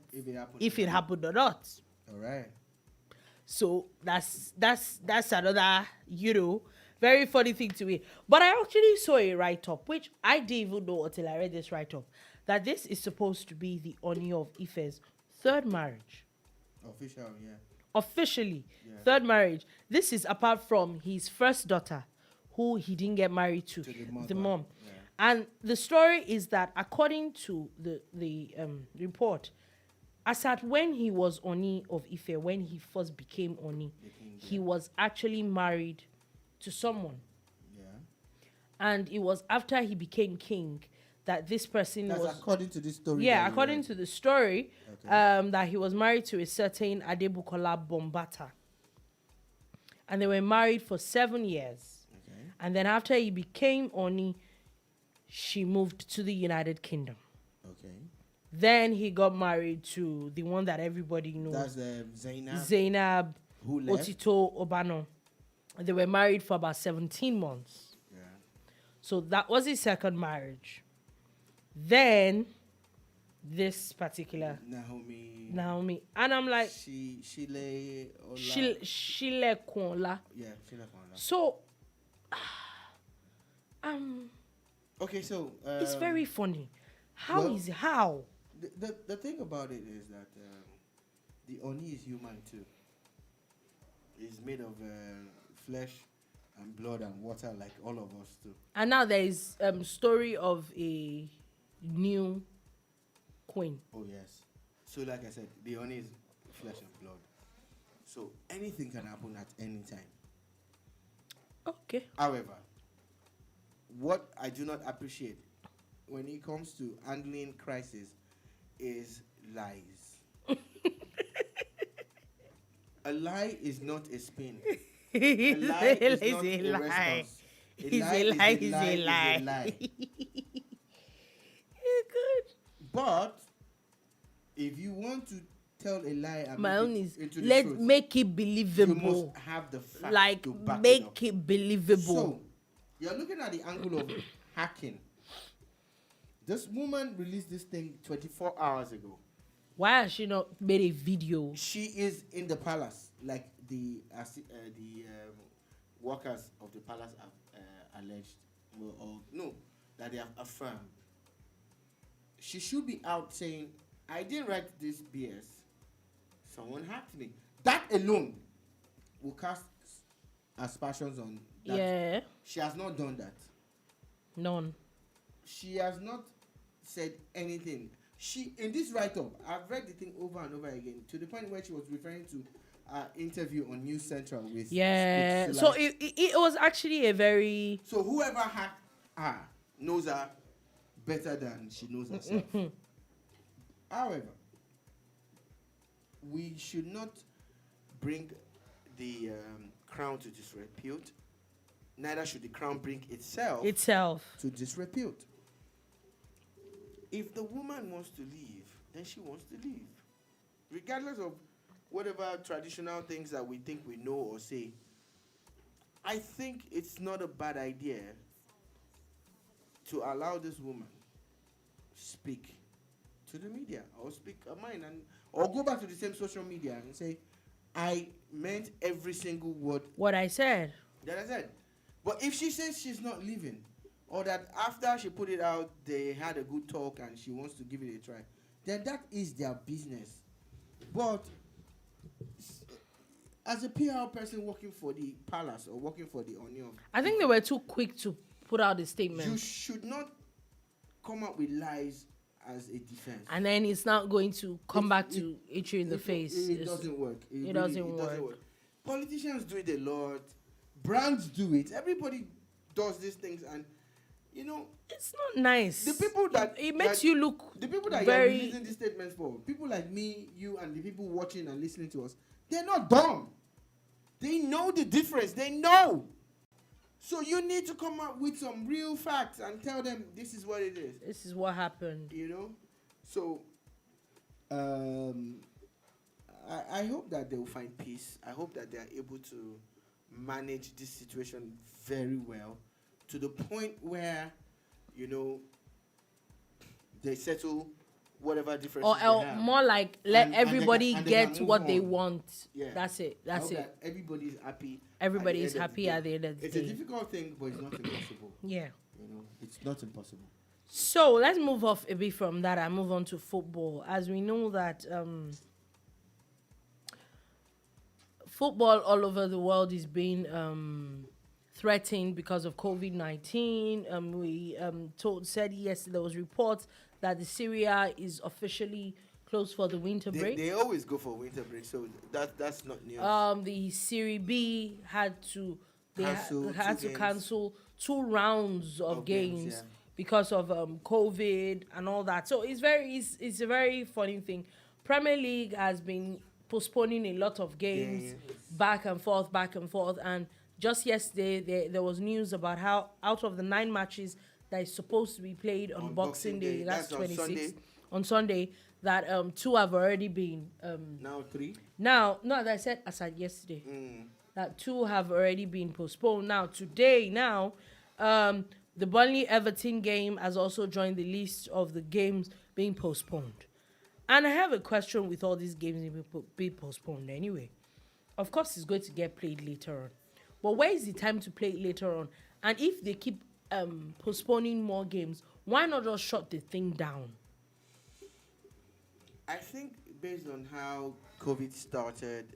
if it happened or not. All right. So that's another, very funny thing to me. But I actually saw a write-up, which I didn't even know until I read this write-up, that this is supposed to be the Ooni of Ife's third marriage. Officially, yeah. Third marriage. This is apart from his first daughter, who he didn't get married to the mom. Yeah. And the story is that according to the report, as at when he was Ooni of Ife, when he first became Ooni, he was actually married to someone. Yeah. And it was after he became king that this person That's was... according to this story. Yeah, according to the story, that he was married to a certain Adebukola Bombata. And they were married for 7 years. Okay. And then after he became Ooni, she moved to the United Kingdom. Okay. Then he got married to the one that everybody knows. That's Zainab who left? Otito Obano. And they were married for about 17 months. Yeah. So that was his second marriage. Then this particular Naomi. And I'm like, Shile Kola. Yeah, Shile Kola. So okay, so it's very funny. How? The thing about it is that the Ooni is human too. He's made of flesh and blood and water like all of us too. And now there is story of a new queen. Oh yes. So like I said, the Ooni is flesh and blood. So anything can happen at any time. Okay. However, what I do not appreciate when it comes to handling crisis is lies. A lie is not a spin. A lie is not a response. A lie. Good. But if you want to tell a lie and my own is into the let's truth, make it believable. You must have the facts like to back make it it believable. So you're looking at the angle of hacking. This woman released this thing 24 hours ago. Why has she not made a video? She is in the palace, like the workers of the palace have alleged, that they have affirmed. She should be out saying, "I didn't write this BS. Someone hacked me." That alone will cast aspersions on that. Yeah. She has not done that. None. She has not said anything. She, in this write-up, I've read the thing over and over again to the point where she was referring to an interview on News Central with... Yeah. With so it was actually a very... So whoever hacked her knows her better than she knows herself. However, we should not bring the crown to disrepute. Neither should the crown bring itself to disrepute. If the woman wants to leave, then she wants to leave. Regardless of whatever traditional things that we think we know or say, I think it's not a bad idea to allow this woman speak to the media or speak her mind, or go back to the same social media and say, I meant every single word. What I said. That I said. But if she says she's not leaving, or that after she put it out, they had a good talk and she wants to give it a try, then that is their business. But as a PR person working for the palace or working for the Ooni, I think they were too quick to put out a statement. You should not come up with lies as a defense. And then it's not going to come back to hit you in the face. It doesn't work. It doesn't work. Politicians do it a lot. Brands do it. Everybody does these things, and it's not nice. The people that it makes you look. The people that very... you're releasing these statements for, people like me, you, and the people watching and listening to us, they're not dumb. They know the difference. They know. So you need to come up with some real facts and tell them this is what it is. This is what happened. You know? So I hope that they will find peace. I hope that they are able to manage this situation very well to the point where, you know, they settle whatever differences they Or have. more like let And everybody they get can what move they on. want. Yeah. That's it. I That's hope it. that everybody's happy. Everybody at is the end of happy the day. at the end of the It's day. a difficult thing, but it's not impossible. Yeah. You know, it's not impossible. So let's move off a bit from that and move on to football. As we know that football all over the world is being threatened because of COVID-19. We said yesterday there was reports that the Syria is officially closed for the winter break. They always go for winter break, so that's not news. The Serie B had to Cancel had two to games. cancel 2 rounds of games yeah. because of COVID and all that. So it's a very funny thing. Premier League has been postponing a lot of games back and forth, and just yesterday there was news about how out of the 9 matches that is supposed to be played on Boxing Day, that's on 26th, on Sunday, that 2 have already been Now 3. no, as I said yesterday, that 2 have already been postponed. Now, today, the Burnley Everton game has also joined the list of the games being postponed. And I have a question with all these games being postponed anyway. Of course, it's going to get played later on. But where is the time to play it later on? And if they keep postponing more games, why not just shut the thing down? I think based on how COVID started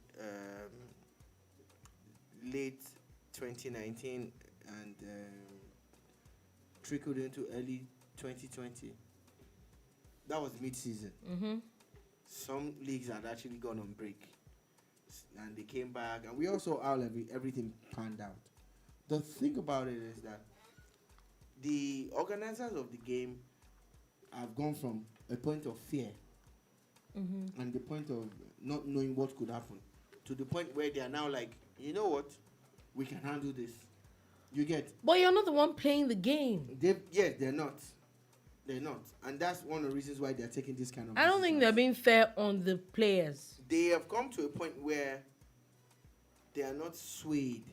late 2019 and trickled into early 2020, that was mid-season. Some leagues had actually gone on break, and they came back, and we also all everything panned out. The thing about it is that the organizers of the game have gone from a point of fear and the point of not knowing what could happen to the point where they are now like, you know what, we can handle this. You get? But you're not the one playing the game. They're not. They're not. And that's one of the reasons why they're taking this kind of I don't think they're being fair on the players. They have come to a point where they are not swayed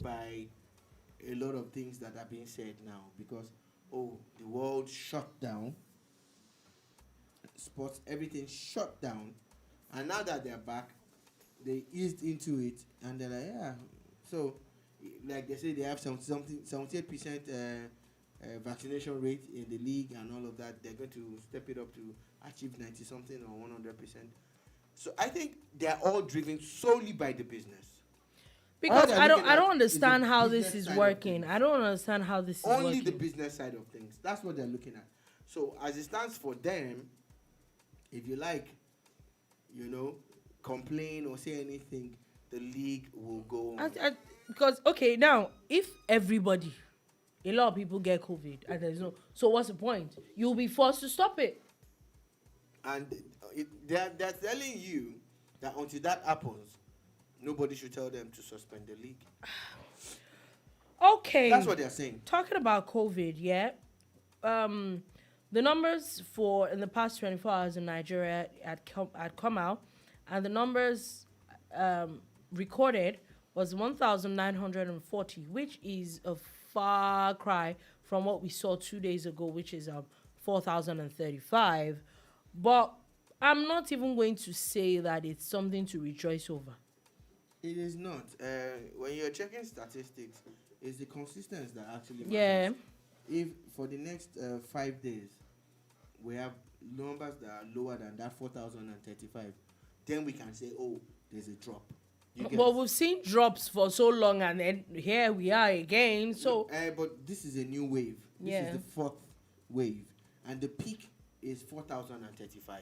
by a lot of things that are being said now because, the world shut down, sports, everything shut down, and now that they're back, they eased into it, and they're like, yeah. So, like they say, they have 78% vaccination rate in the league and all of that. They're going to step it up to achieve 90 something or 100%. So I think they're all driven solely by the business. Because I don't understand how this is working. I don't understand how this is working. Only the business side of things. That's what they're looking at. So as it stands for them, if you like, complain or say anything, the league will go on. Because, okay, now, if everybody, a lot of people get COVID, and there's so what's the point? You'll be forced to stop it. And they're telling you that until that happens, nobody should tell them to suspend the league. Okay. That's what they're saying. Talking about COVID, yeah. The numbers in the past 24 hours in Nigeria had come out, and the numbers recorded was 1,940, which is a far cry from what we saw 2 days ago, which is 4,035. But I'm not even going to say that it's something to rejoice over. It is not. When you're checking statistics, it's the consistency that actually matters. Yeah. If for the next 5 days, we have numbers that are lower than that 4,035, then we can say, there's a drop. Well, we've seen drops for so long, and then here we are again. So, but this is a new wave. This is the 4th wave, and the peak is 4,035.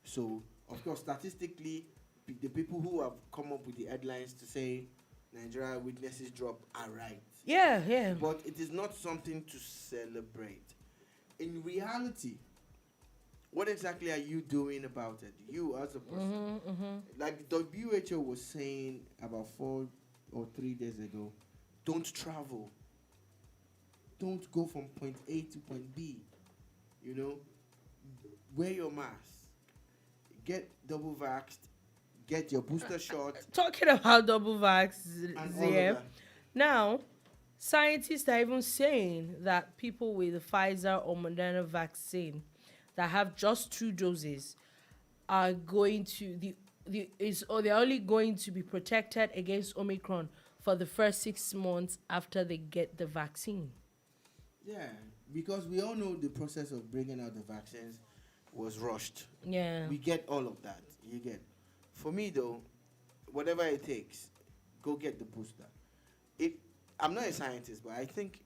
So, of course, statistically, the people who have come up with the headlines to say Nigeria witnesses drop are right. Yeah. But it is not something to celebrate. In reality, what exactly are you doing about it? You as a person. Like the WHO was saying about 4 or 3 days ago, don't travel. Don't go from point A to point B. You know, wear your mask. Get double vaxxed. Get your booster shot. Talking about double vax, And all of Zia. that. Now, scientists are even saying that people with the Pfizer or Moderna vaccine that have just 2 doses are going to they're only going to be protected against Omicron for the first 6 months after they get the vaccine. Yeah, because we all know the process of bringing out the vaccines was rushed. Yeah. We get all of that. You get. For me though, whatever it takes, go get the booster. I'm not a scientist, but I think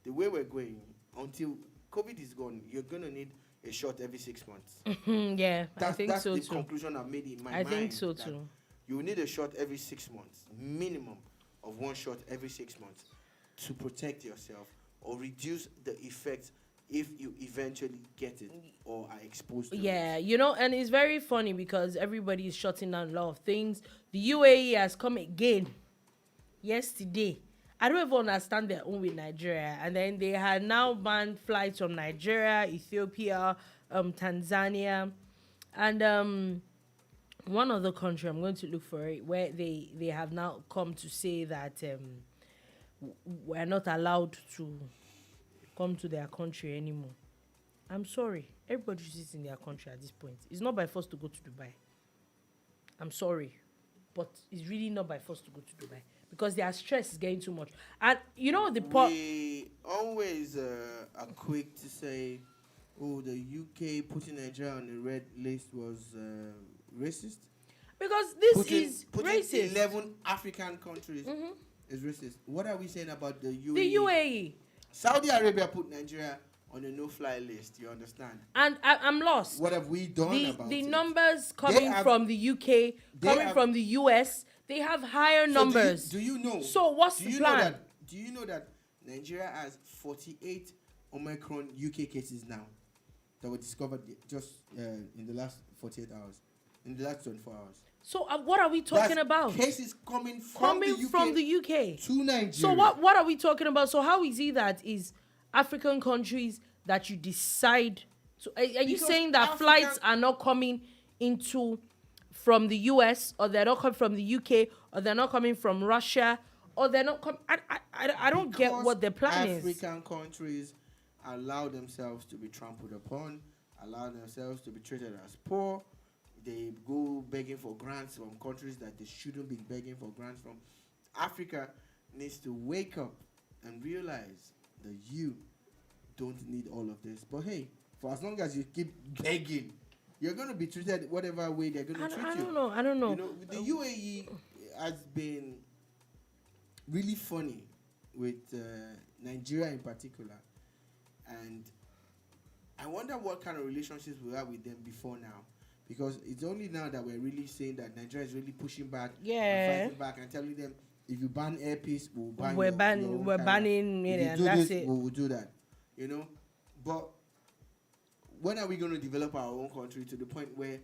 the way we're going, until COVID is gone, you're gonna need a shot every 6 months. Yeah, I think That's so the too. conclusion I've made in my I mind. think so that too. You need a shot every 6 months, minimum of one shot every 6 months, to protect yourself or reduce the effects if you eventually get it or are exposed to it. Yeah, and it's very funny because everybody is shutting down a lot of things. The UAE has come again yesterday. I don't even understand their own with Nigeria. And then they had now banned flights from Nigeria, Ethiopia, Tanzania, and one other country. I'm going to look for it, where they have now come to say that we're not allowed to come to their country anymore. I'm sorry. Everybody sits in their country at this point. It's not by force to go to Dubai. I'm sorry. But it's really not by force to go to Dubai. Because their stress is getting too much. And We always are quick to say, oh, the UK putting Nigeria on the red list was racist. because this Putting is racist. 11 African countries is racist. What are we saying about the UAE? The UAE. Saudi Arabia put Nigeria on a no-fly list. You understand? And I'm lost. What have we done about The it? numbers coming from the UK, coming from the US, they have higher numbers. Do you know? So what's the plan? Do you know that Nigeria has 48 Omicron UK cases now that were discovered just in the last 48 hours, in the last 24 hours? So what are we talking That's about? Cases coming from the UK to Nigeria. So what are we talking about? So how is it that is African countries that you decide to? Are you saying that flights are not coming into from the US, or they're not coming from the UK, or they're not coming from Russia, or they're not coming? I don't get what their plan is. African countries allow themselves to be trampled upon, allow themselves to be treated as poor. They go begging for grants from countries that they shouldn't be begging for grants from. Africa needs to wake up and realize that you don't need all of this. But hey, for as long as you keep begging, you're going to be treated whatever way they're going to treat you. I don't know. The UAE has been really funny with Nigeria in particular. And I wonder what kind of relationships we have with them before now. Because it's only now that we're really saying that Nigeria is really pushing back and fighting back and telling them, if you ban airpiece, we'll ban We're your banning it, if and you do that's this, it. we'll do that. But when are we going to develop our own country to the point where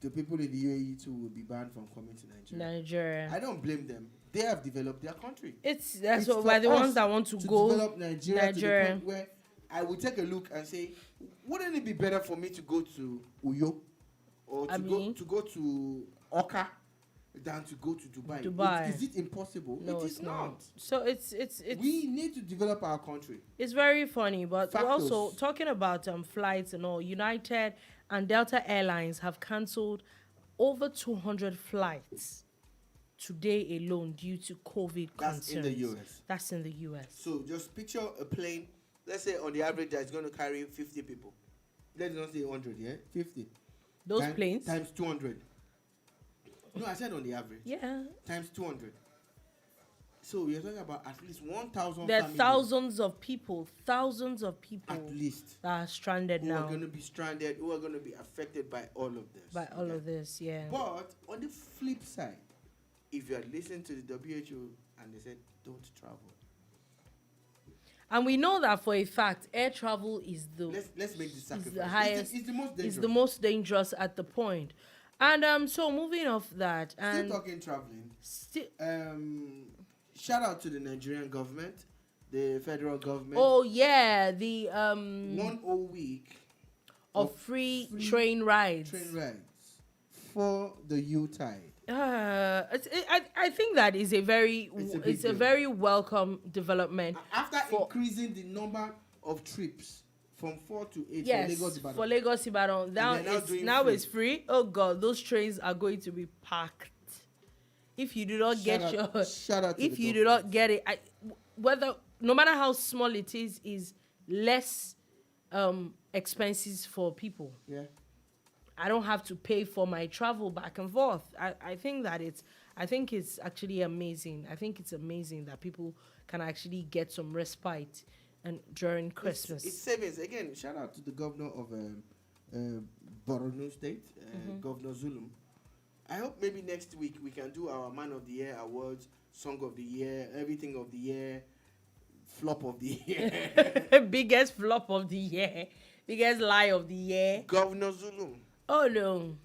the people in the UAE too will be banned from coming to Nigeria? I don't blame them. They have developed their country. It's by the ones that want to go develop Nigeria to the point where I would take a look and say, wouldn't it be better for me to go to Uyo or to go to Oka than to go to Dubai? Is it impossible? No, it is it's not. So it's we need to develop our country. It's very funny, but Factos. also talking about flights and all, United and Delta Airlines have cancelled over 200 flights today alone due to COVID That's concerns. in the US. That's in the US. So just picture a plane, let's say on the average that's going to carry 50 people. Let's not say 100, yeah? 50. Those planes? Times 200. No, I said on the average. Yeah. Times 200. So you're talking about at least 1,000 There are families. thousands of people At least. that are stranded who now. are going to be stranded, who are going to be affected by all of this. Of this, yeah. But on the flip side, if you are listening to the WHO and they said, don't travel. And we know that for a fact, air travel is Let's make the sacrifice. the highest. It's the most dangerous. Is the most dangerous at the point. And so moving off that, and Still talking traveling. still. Shout out to the Nigerian government, the federal government. Oh yeah, the 1 whole week of free train rides. For the Yuletide. I think that is a It's a big deal. very welcome development. After for- increasing the number of trips from 4 to 8 Yes, for Lagos, Ibadan. Now they're now doing now free. it's free. Oh God, those trains are going to be packed. If you do not Shout get out to if the you do not government. get it, whether no matter how small it is less expenses for people. Yeah. I don't have to pay for my travel back and forth. I think it's actually amazing. I think it's amazing that people can actually get some respite and during Christmas. It's savings. Again, shout out to the governor of Borno State, Governor Zulum. I hope maybe next week we can do our Man of the Year awards, Song of the Year, Everything of the Year, Flop of the Year. Biggest flop of the year. Biggest lie of the year. Governor Zulum Oh no.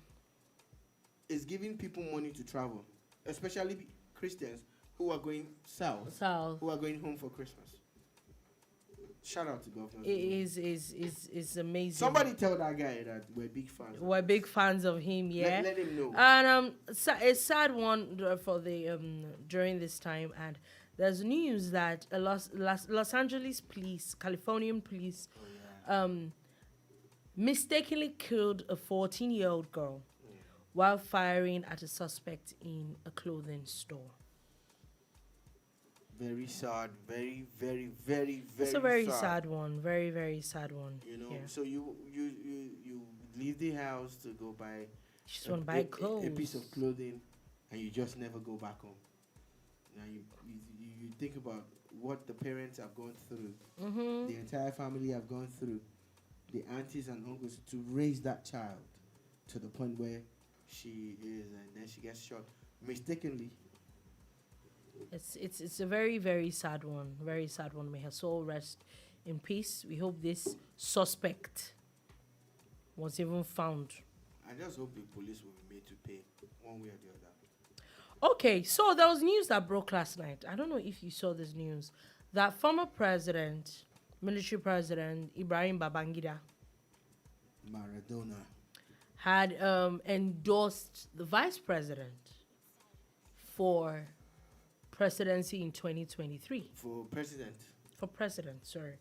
is giving people money to travel, especially Christians who are going south, South. who are going home for Christmas. Shout out to Governor It Zulum. is amazing. Somebody tell that guy that we're big fans. We're big fans of him, yeah. Let him know. And a sad one for the during this time, and there's news that Los Angeles police, Californian police, mistakenly killed a 14-year-old girl while firing at a suspect in a clothing store. Very sad. Very, very, very, very. It's a very sad one. Very, very sad one. You know, yeah. so you leave the house to go buy. Just want to buy clothes. A piece of clothing, and you just never go back home. Now you think about what the parents have gone through, the entire family have gone through, the aunties and uncles to raise that child to the point where she is, and then she gets shot mistakenly. It's a very, very sad one. Very sad one. May her soul rest in peace. We hope this suspect was even found. I just hope the police will be made to pay one way or the other. Okay, so there was news that broke last night. I don't know if you saw this news. That former president, military president, Ibrahim Babangida, Maradona. had endorsed the vice president for presidency in 2023. For president. For president, sorry.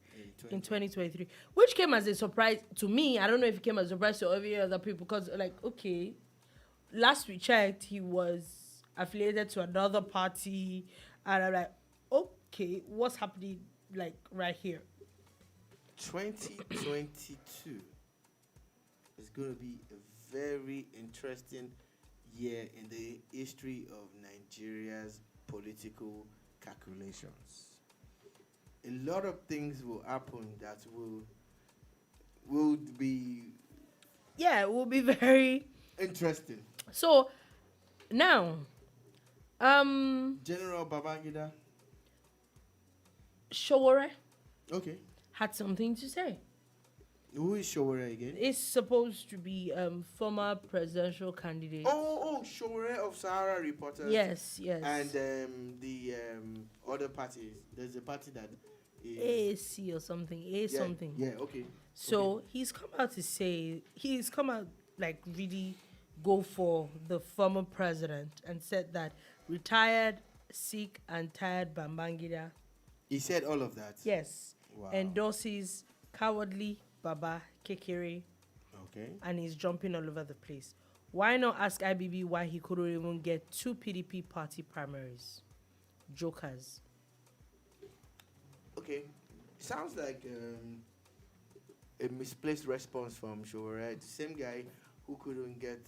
In In 2023. Which came as a surprise to me. I don't know if it came as a surprise to every other people because, like, okay, last we checked, he was affiliated to another party. And I'm like, okay, what's happening, like, right here? 2022 is going to be a very interesting year in the history of Nigeria's political calculations. A lot of things will happen that will be Yeah, it will be very interesting. so now General Babangida. Showore Okay. had something to say. Who is Showore again? It's supposed to be former presidential candidate. Oh, Showore of Sahara Reporters. Yes. And the other parties. There's a party that is AAC or something. Something. Yeah, okay. So he's come out like really go for the former president and said that retired, sick and tired Babangida, He said all of that. yes, Wow. endorses cowardly Baba Kekere, Okay. and he's jumping all over the place. Why not ask IBB why he couldn't even get 2 PDP party primaries? Jokers. Okay. Sounds like a misplaced response from Showore. The same guy who couldn't get.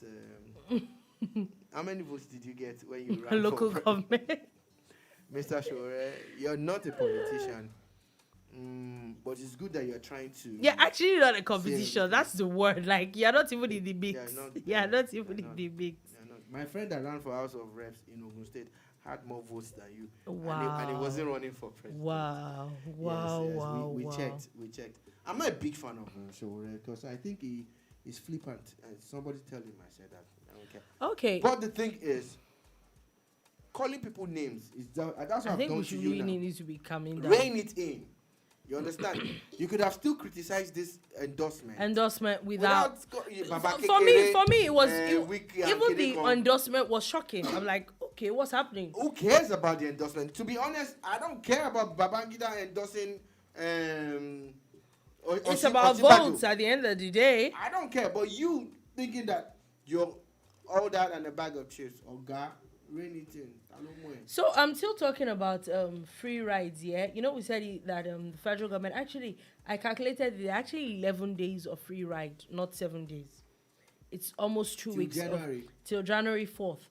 How many votes did you get when you ran Local for government. Mr. Showore, you're not a politician. But it's good that you're trying to. Yeah, actually not a competition. Seriously. That's the word. Like, you're not even in the mix. Yeah, not You're not even you're in not. the mix. You're not. My friend that ran for House of Reps in Ogun State had more votes than you. Wow. And he wasn't running for president. Wow. Yes, Wow. yes. Wow. We wow. checked. We checked. I'm not a big fan of Showore because I think he's flippant. And somebody tell him I said that. I don't care. Okay. But the thing is, calling people names is that's what I I've think done we to should you really now. need to be coming down. Rein it in. You understand? You could have still criticized this endorsement. Endorsement without. Baba For me, it was Wiki and even the Kidiko. endorsement was shocking. I'm like, okay, what's happening? Who cares about the endorsement? To be honest, I don't care about Babangida endorsing. It's about Osinbajo. votes at the end of the day. I don't care, but you thinking that you're all that and a bag of chips, or God, rein it in. I don't know. So I'm still talking about free rides. Yeah, you know we said that the federal government actually, I calculated there are actually 11 days of free ride, not 7 days. It's almost 2 Till weeks January. till January 4th,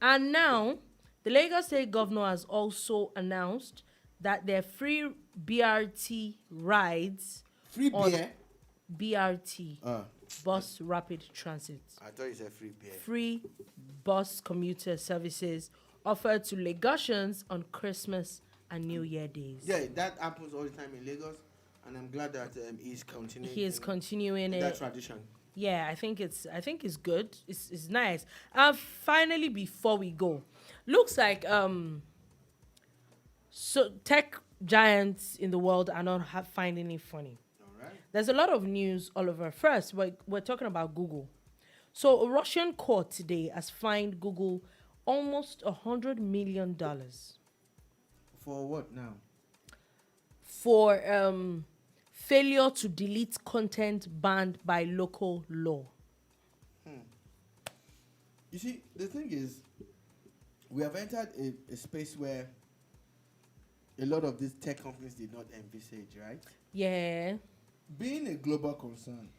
and now the Lagos State Governor has also announced that their free BRT rides Free on beer. BRT, bus rapid transit, I thought you said free beer. free bus commuter services offered to Lagosians on Christmas and New Year days. Yeah, that happens all the time in Lagos, and I'm glad that he's continuing. He is continuing that it. tradition. Yeah, I think it's good. It's nice. Finally, before we go, looks like so tech giants in the world are not finding it funny. All right. There's a lot of news all over. First, we're talking about Google. So a Russian court today has fined Google almost $100 million For what now? for failure to delete content banned by local law. You see, the thing is, we have entered a space where a lot of these tech companies did not envisage, right? Yeah. Being a global concern,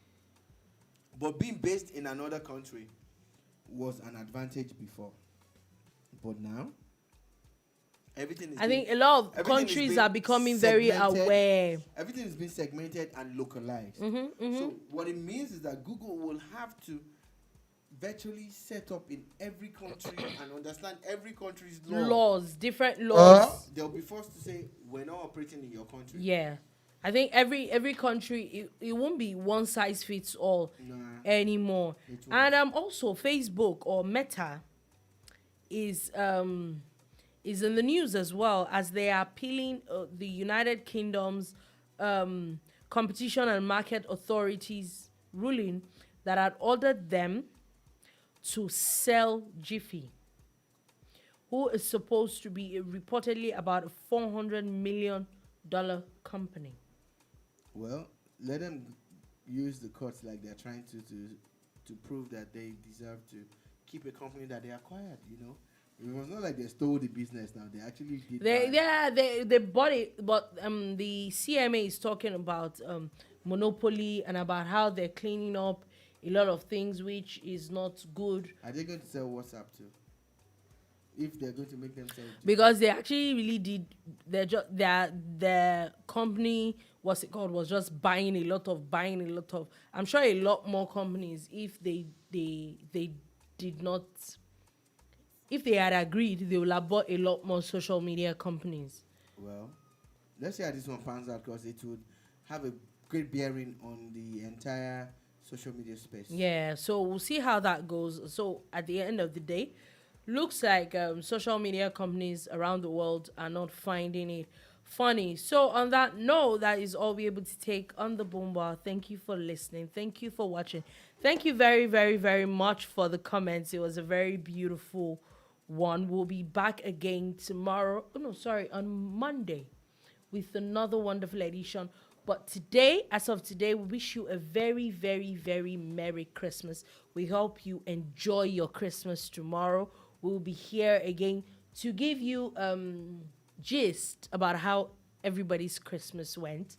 but being based in another country was an advantage before. But now, everything is I think a lot of everything is countries being are becoming very segmented. aware. Everything is being segmented and localized. So what it means is that Google will have to virtually set up in every country and understand every country's Laws, different laws. They'll be forced to say, we're not operating in your country. Yeah. I think every country, it won't be one size fits all anymore. And also Facebook or Meta is in the news as well, as they are appealing the United Kingdom's competition and market authorities ruling that had ordered them to sell Jiffy, who is supposed to be reportedly about a $400 million company. Well, let them use the courts like they're trying to prove that they deserve to keep a company that they acquired, you know. It was not like they stole the business now. They actually did They bought it, but the CMA is talking about monopoly and about how they're cleaning up a lot of things which is not good. Are they going to sell WhatsApp too? If they're going to make them sell it? Because they actually really did their company, what's it called, was just buying a lot of. I'm sure a lot more companies, if they did not, if they had agreed, they would have bought a lot more social media companies. Well, let's see how this one pans out, because it would have a great bearing on the entire social media space. Yeah, so we'll see how that goes. So at the end of the day, looks like social media companies around the world are not finding it funny. So on that note, that is all we're able to take on the Boom Bar. Thank you for listening. Thank you for watching. Thank you very, very, very much for the comments. It was a very beautiful one. We'll be back again tomorrow. Oh, no, sorry, on Monday with another wonderful edition. But today, as of today, we wish you a very, very, very Merry Christmas. We hope you enjoy your Christmas tomorrow. We'll be here again to give you gist about how everybody's Christmas went.